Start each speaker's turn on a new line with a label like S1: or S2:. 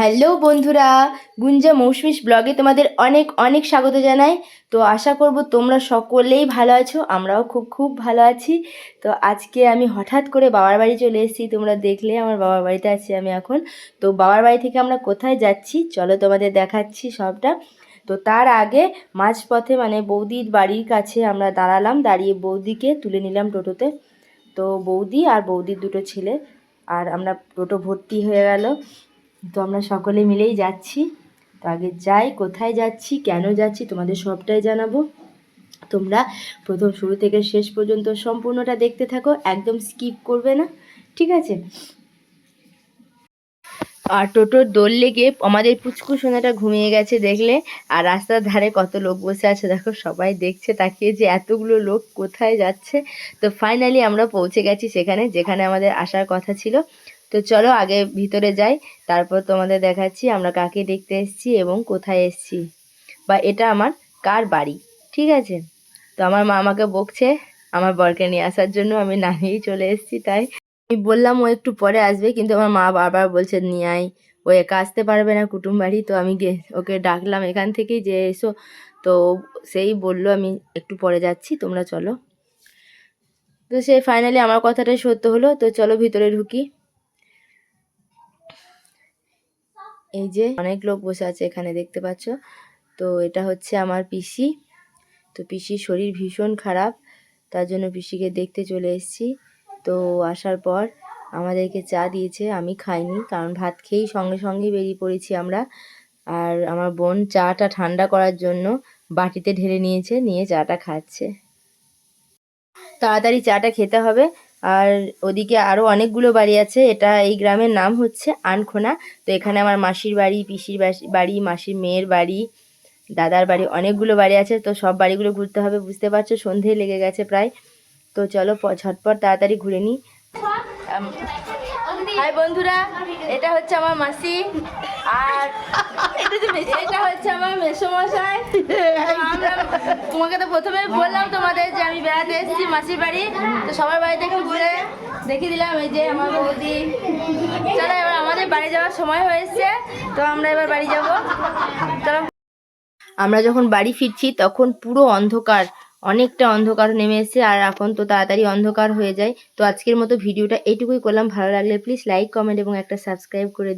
S1: Hello বন্ধুরা, গুঞ্জা মৌসুমিস ব্লগে তোমাদের অনেক অনেক স্বাগত জানাই। তো আশা করব তোমরা সকলেই ভালো আছো, আমরাও খুব খুব ভালো আছি। তো আজকে আমি হঠাৎ করে বাবার বাড়ি চলে এসেছি, তোমরা দেখলে আমার বাবার বাড়িতে আছি আমি এখন। তো বাবার বাড়ি থেকে আমরা কোথায় যাচ্ছি চলো তোমাদের দেখাচ্ছি সবটা। তো তার আগে মাঝপথে মানে বৌদির বাড়ির কাছে আমরা দাঁড়ালাম, দাঁড়িয়ে বৌদিকে তুলে নিলাম টোটোতে। তো বৌদি আর বৌদির দুটো ছেলে আর আমরা টোটো ভর্তি হয়ে গেল। তো আমরা সকলে মিলেই যাচ্ছি। তো আগে যাই, কোথায় যাচ্ছি কেন যাচ্ছি তোমাদের সবটাই জানাবো। তোমরা প্রথম শুরু থেকে শেষ পর্যন্ত সম্পূর্ণটা দেখতে থাকো, একদম স্কিপ করবে না, ঠিক আছে? আর টোটোর দোল লেগে আমাদের পুচকু সোনাটা ঘুমিয়ে গেছে দেখলে। আর রাস্তার ধারে কত লোক বসে আছে দেখো, সবাই দেখছে তাকিয়ে যে এতগুলো লোক কোথায় যাচ্ছে। তো ফাইনালি আমরা পৌঁছে গেছি সেখানে যেখানে আমাদের আসার কথা ছিল। তো চলো আগে ভিতরে যাই, তারপর তোমাদের দেখাচ্ছি আমরা কাকে দেখতে এসেছি এবং কোথায় এসেছি, বা এটা আমার কার বাড়ি, ঠিক আছে? তো আমার মা আমাকে বকছে আমার বরকে নিয়ে আসার জন্য, আমি না নিয়েই চলে এসেছি। তাই আমি বললাম ও একটু পরে আসবে, কিন্তু আমার মা বারবার বলছে নিয়ে আয়, ও একা আসতে পারবে না কুটুম বাড়ি। তো আমি ওকে ডাকলাম এখান থেকেই যে এসো। তো সেই বললো আমি একটু পরে যাচ্ছি, তোমরা চলো। তো সে ফাইনালি আমার কথাটাই সত্য হলো। তো চলো ভিতরে ঢুকি। এই যে অনেক লোক বসে আছে এখানে দেখতে পাচ্ছ। তো এটা হচ্ছে আমার পিসি। তো পিসির শরীর ভীষণ খারাপ, তার জন্য পিসিকে দেখতে চলে এসেছি। তো আসার পর আমাদেরকে চা দিয়েছে, আমি খাইনি কারণ ভাত খেয়েই সঙ্গে সঙ্গেই বেরিয়ে পড়েছি আমরা। আর আমার বোন চাটা ঠান্ডা করার জন্য বাটিতে ঢেলে নিয়েছে, নিয়ে চাটা খাচ্ছে। তাড়াতাড়ি চাটা খেতে হবে। আর ওদিকে আরও অনেকগুলো বাড়ি আছে, এটা এই গ্রামের নাম হচ্ছে আনখোনা। তো এখানে আমার মাসির বাড়ি, পিসির বাড়ি, মাসির মেয়ের বাড়ি, দাদার বাড়ি, অনেকগুলো বাড়ি আছে। তো সব বাড়িগুলো ঘুরতে হবে, বুঝতে পারছো সন্ধে লেগে গেছে প্রায়। তো চলো ঝটপট তাড়াতাড়ি ঘুরে নিই। হাই বন্ধুরা, এটা হচ্ছে আমার মাসি আর এটা হচ্ছে আমার মেসোমশাই। আমরা তোমাকে তো প্রথমে বললাম তোমাদের যে আমি বেড়াতে এসেছি মাসির বাড়ি। তো সবার বাড়িতে একটু ঘুরে দেখিয়ে দিলাম। এই যে আমার বৌদি। চলো এবার আমাদের বাড়ি যাওয়ার সময় হয়েছে, তো আমরা এবার বাড়ি যাব। চলো। আমরা যখন বাড়ি ফিরছি তখন পুরো অন্ধকার, অনেকটা অন্ধকার নেমে এসেছে। আর এখন তো তাড়াতাড়ি অন্ধকার হয়ে যায়। তো আজকের মতো ভিডিওটা এইটুকুই করলাম, ভালো লাগলে প্লিজ লাইক, কমেন্ট এবং একটা সাবস্ক্রাইব করে